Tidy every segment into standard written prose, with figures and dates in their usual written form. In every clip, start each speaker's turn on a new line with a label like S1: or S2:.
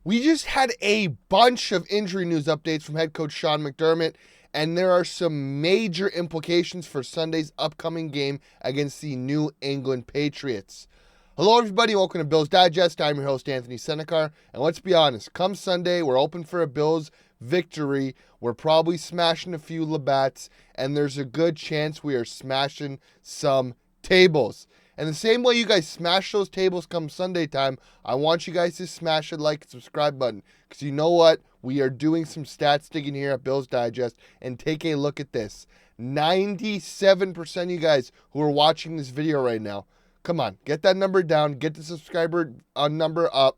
S1: We just had a bunch of injury news updates from head coach Sean McDermott, and there are some major implications for Sunday's upcoming game against the New England Patriots. Hello, everybody. Welcome to Bills Digest. I'm your host, Anthony Senicar. And let's be honest, come Sunday, we're open for a Bills victory. We're probably smashing a few Labats, and there's a good chance we are smashing some tables. And the same way you guys smash those tables come Sunday time, I want you guys to smash the like and subscribe button. Because you know what? We are doing some stats digging here at Bills Digest. And take a look at this. 97% of you guys who are watching this video right now, come on, get that number down. Get the subscriber number up.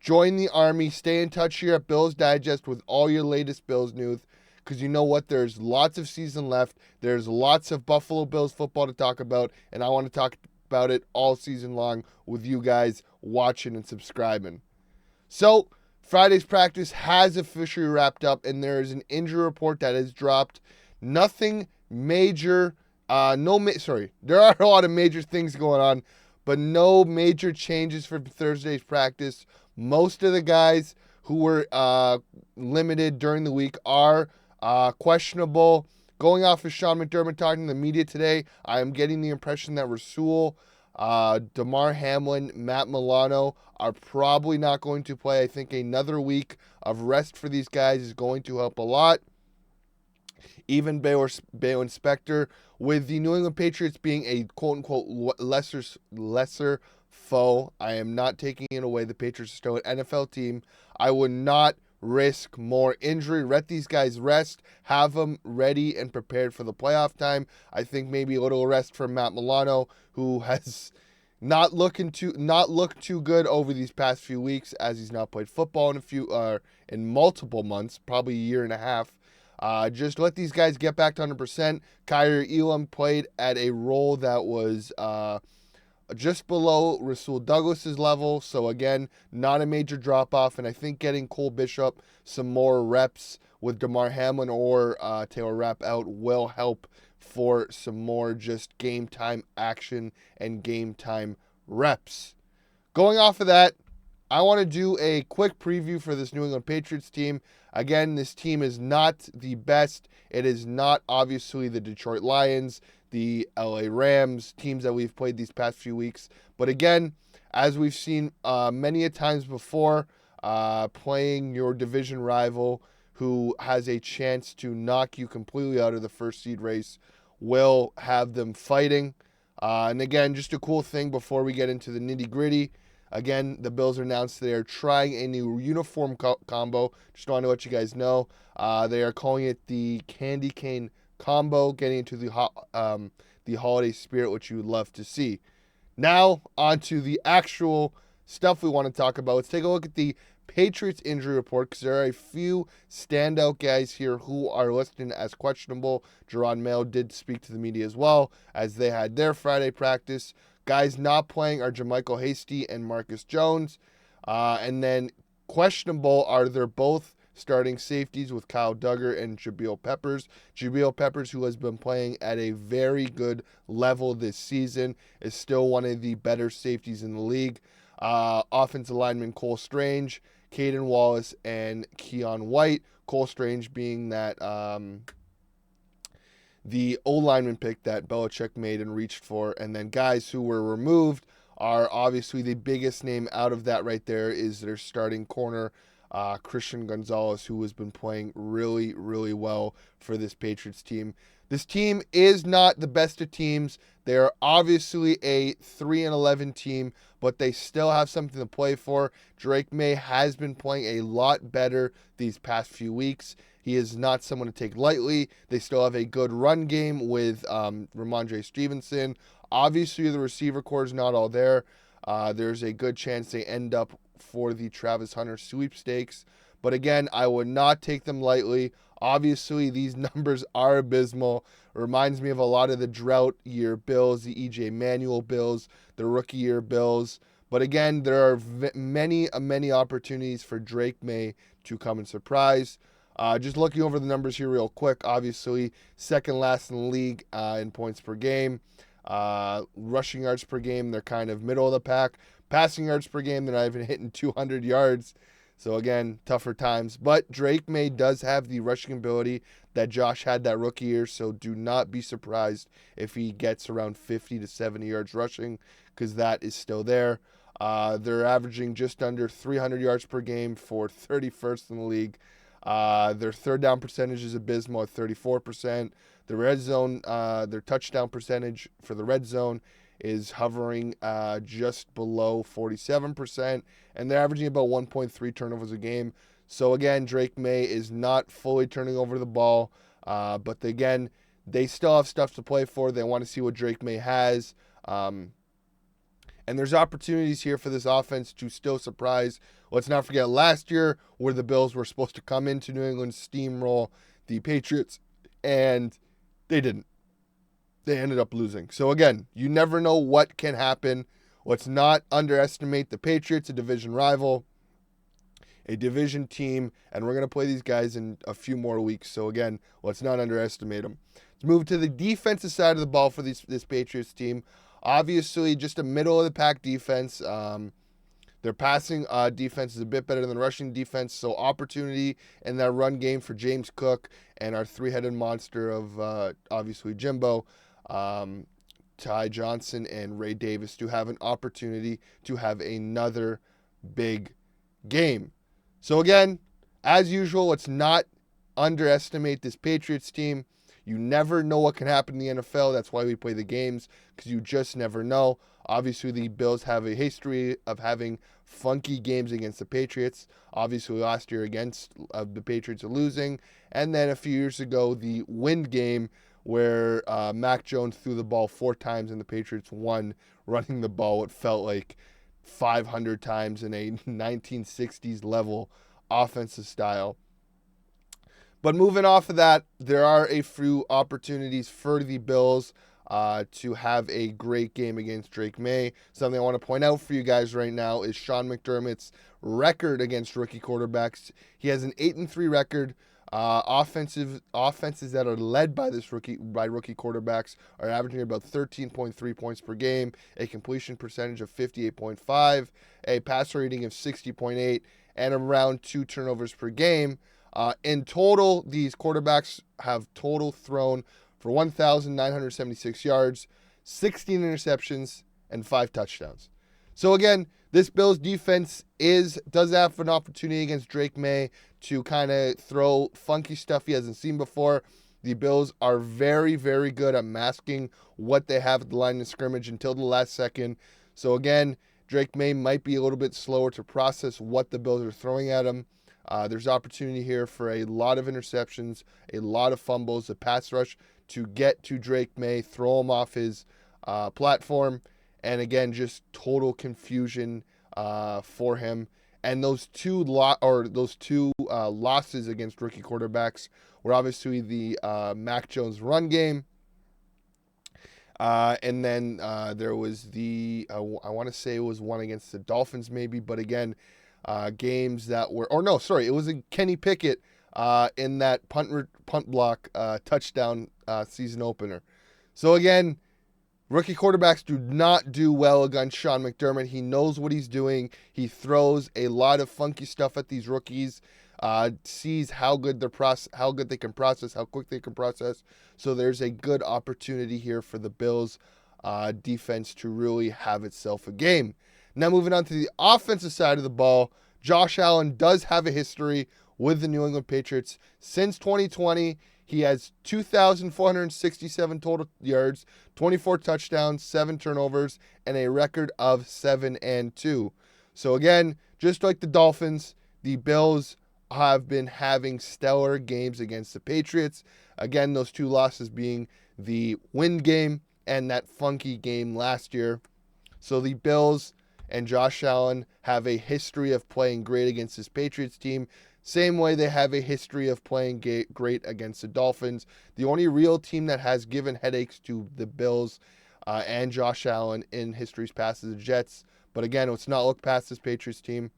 S1: Join the army. Stay in touch here at Bills Digest with all your latest Bills news. Because you know what? There's lots of season left. There's lots of Buffalo Bills football to talk about. And I want to talk about it all season long with you guys watching and subscribing. So, Friday's practice has officially wrapped up, and there is an injury report that has dropped. Nothing major. There are a lot of major things going on, but no major changes for Thursday's practice. Most of the guys who were limited during the week are questionable. Going off of Sean McDermott talking to the media today, I am getting the impression that Rasul, Damar Hamlin, Matt Milano are probably not going to play. I think another week of rest for these guys is going to help a lot. Even Baylor Spector, with the New England Patriots being a quote-unquote lesser foe, I am not taking it away. The Patriots are still an NFL team. I would not risk more injury. Let these guys rest. Have them ready and prepared for the playoff time. I think maybe a little rest for Matt Milano, who has not looked too good over these past few weeks, as he's not played football in multiple months, probably a year and a half. Just let these guys get back to 100%. Kyrie Elam played at a role that was just below Rasul Douglas's level. So, again, not a major drop-off. And I think getting Cole Bishop some more reps with Damar Hamlin or Taylor Rapp out will help for some more just game-time action and game-time reps. Going off of that, I want to do a quick preview for this New England Patriots team. Again, this team is not the best. It is not, obviously, the Detroit Lions, the LA Rams, teams that we've played these past few weeks. But again, as we've seen many a times before, playing your division rival who has a chance to knock you completely out of the first seed race will have them fighting. And again, just a cool thing before we get into the nitty-gritty. Again, the Bills announced they are trying a new uniform combo. Just want to let you guys know. They are calling it the Candy Cane Combo, getting into the holiday spirit, which you would love to see. Now, on to the actual stuff we want to talk about. Let's take a look at the Patriots injury report, because there are a few standout guys here who are listed as questionable. Jerron Mail did speak to the media as well, as they had their Friday practice. Guys not playing are Jermichael Hasty and Marcus Jones. And then questionable are they're both starting safeties with Kyle Duggar and Jabril Peppers. Jabril Peppers, who has been playing at a very good level this season, is still one of the better safeties in the league. Offensive lineman Cole Strange, Caden Wallace, and Keon White. Cole Strange being that the O-lineman pick that Belichick made and reached for. And then guys who were removed are obviously the biggest name out of that right there is their starting corner, Christian Gonzalez, who has been playing really, really well for this Patriots team. This team is not the best of teams. They are obviously a 3-11 team, but they still have something to play for. Drake May has been playing a lot better these past few weeks. He is not someone to take lightly. They still have a good run game with Ramondre Stevenson. Obviously, the receiver core is not all there. There's a good chance they end up for the Travis Hunter sweepstakes. But again, I would not take them lightly. Obviously, these numbers are abysmal. It reminds me of a lot of the drought year Bills, the E.J. Manuel Bills, the rookie year Bills. But again, there are many opportunities for Drake May to come and surprise. Just looking over the numbers here real quick, obviously, second last in the league in points per game. Rushing yards per game, they're kind of middle of the pack. Passing yards per game, they're not even hitting 200 yards. So again, tougher times. But Drake May does have the rushing ability that Josh had that rookie year, so do not be surprised if he gets around 50 to 70 yards rushing, because that is still there. They're averaging just under 300 yards per game for 31st in the league. Their third down percentage is abysmal at 34%. The red zone, their touchdown percentage for the red zone is hovering just below 47%, and they're averaging about 1.3 turnovers a game. So again, Drake May is not fully turning over the ball, but again, they still have stuff to play for. They want to see what Drake May has. And there's opportunities here for this offense to still surprise. Let's not forget last year where the Bills were supposed to come into New England, steamroll the Patriots, and they didn't. They ended up losing. So again, you never know what can happen. Let's not underestimate the Patriots, a division rival, a division team, and we're going to play these guys in a few more weeks. So again, let's not underestimate them. Let's move to the defensive side of the ball for this Patriots team. Obviously, just a middle-of-the-pack defense. Their passing defense is a bit better than the rushing defense, so opportunity in that run game for James Cook and our three-headed monster of, obviously, Jimbo, Ty Johnson, and Ray Davis to have an opportunity to have another big game. So again, as usual, let's not underestimate this Patriots team. You never know what can happen in the NFL. That's why we play the games, because you just never know. Obviously, the Bills have a history of having funky games against the Patriots. Obviously, last year against the Patriots losing. And then a few years ago, the wind game where Mac Jones threw the ball 4 times and the Patriots won, running the ball what felt like 500 times in a 1960s level offensive style. But moving off of that, there are a few opportunities for the Bills to have a great game against Drake May. Something I want to point out for you guys right now is Sean McDermott's record against rookie quarterbacks. He has an 8-3 record. Offenses that are led by rookie quarterbacks are averaging about 13.3 points per game, a completion percentage of 58.5, a passer rating of 60.8, and around 2 turnovers per game. In total, these quarterbacks have total thrown for 1,976 yards, 16 interceptions, and 5 touchdowns. So again, this Bills defense does have an opportunity against Drake May to kind of throw funky stuff he hasn't seen before. The Bills are very, very good at masking what they have at the line of scrimmage until the last second. So again, Drake May might be a little bit slower to process what the Bills are throwing at him. There's opportunity here for a lot of interceptions, a lot of fumbles, a pass rush to get to Drake May, throw him off his platform, and again, just total confusion for him. And those two losses against rookie quarterbacks were obviously the Mac Jones run game, and then there was I want to say it was one against the Dolphins maybe, but again, games that were, it was a Kenny Pickett in that punt block touchdown season opener. So again, rookie quarterbacks do not do well against Sean McDermott. He knows what he's doing. He throws a lot of funky stuff at these rookies. Sees how good they can process, how quick they can process. So there's a good opportunity here for the Bills defense to really have itself a game. Now moving on to the offensive side of the ball, Josh Allen does have a history with the New England Patriots. Since 2020, he has 2,467 total yards, 24 touchdowns, 7 turnovers, and a record of 7-2. So again, just like the Dolphins, the Bills have been having stellar games against the Patriots. Again, those 2 losses being the wind game and that funky game last year. So the Bills and Josh Allen have a history of playing great against this Patriots team. Same way they have a history of playing great against the Dolphins. The only real team that has given headaches to the Bills and Josh Allen in history's past is the Jets. But again, let's not look past this Patriots team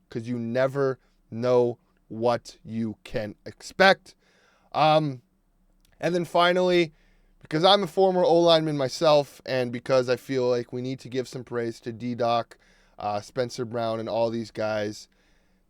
S1: because you never know what you can expect. And then finally, because I'm a former O-lineman myself, and because I feel like we need to give some praise to D-Doc, Spencer Brown, and all these guys,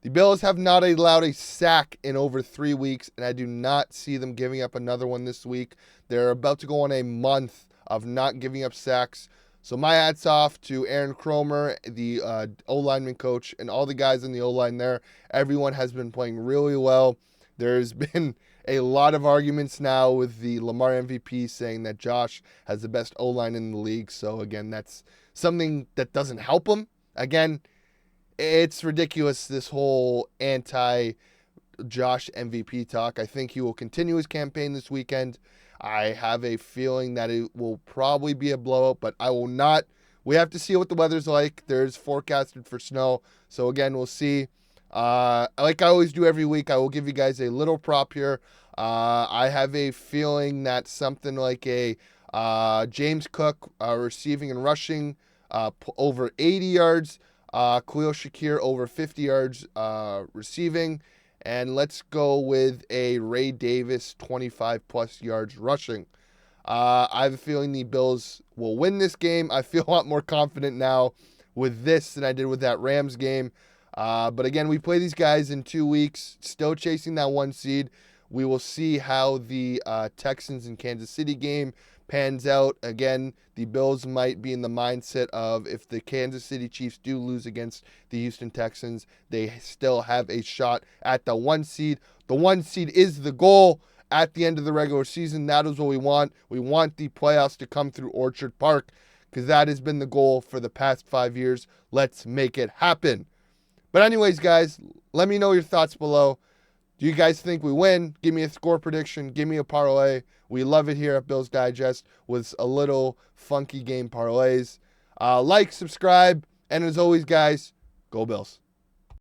S1: The Bills have not allowed a sack in over 3 weeks, and I do not see them giving up another one this week. They're about to go on a month of not giving up sacks. So my hats off to Aaron Cromer, the O-lineman coach, and all the guys in the O-line there. Everyone has been playing really well. There's been a lot of arguments now with the Lamar MVP saying that Josh has the best O-line in the league. So, again, that's something that doesn't help him. Again, it's ridiculous, this whole anti-Josh MVP talk. I think he will continue his campaign this weekend. I have a feeling that it will probably be a blowout, but I will not. We have to see what the weather's like. There's forecasted for snow. So, again, we'll see. Like I always do every week, I will give you guys a little prop here. I have a feeling that something like a James Cook receiving and rushing over 80 yards. Khalil Shakir over 50 yards receiving. And let's go with a Ray Davis 25-plus yards rushing. I have a feeling the Bills will win this game. I feel a lot more confident now with this than I did with that Rams game. But again, we play these guys in 2 weeks, still chasing that 1 seed. We will see how the Texans and Kansas City game pans out. Again, the Bills might be in the mindset of if the Kansas City Chiefs do lose against the Houston Texans, they still have a shot at the 1 seed. The 1 seed is the goal at the end of the regular season. That is what we want. We want the playoffs to come through Orchard Park because that has been the goal for the past 5 years. Let's make it happen. But anyways, guys, let me know your thoughts below. Do you guys think we win? Give me a score prediction. Give me a parlay. We love it here at Bills Digest with a little funky game parlays. Like, subscribe, and as always, guys, go Bills.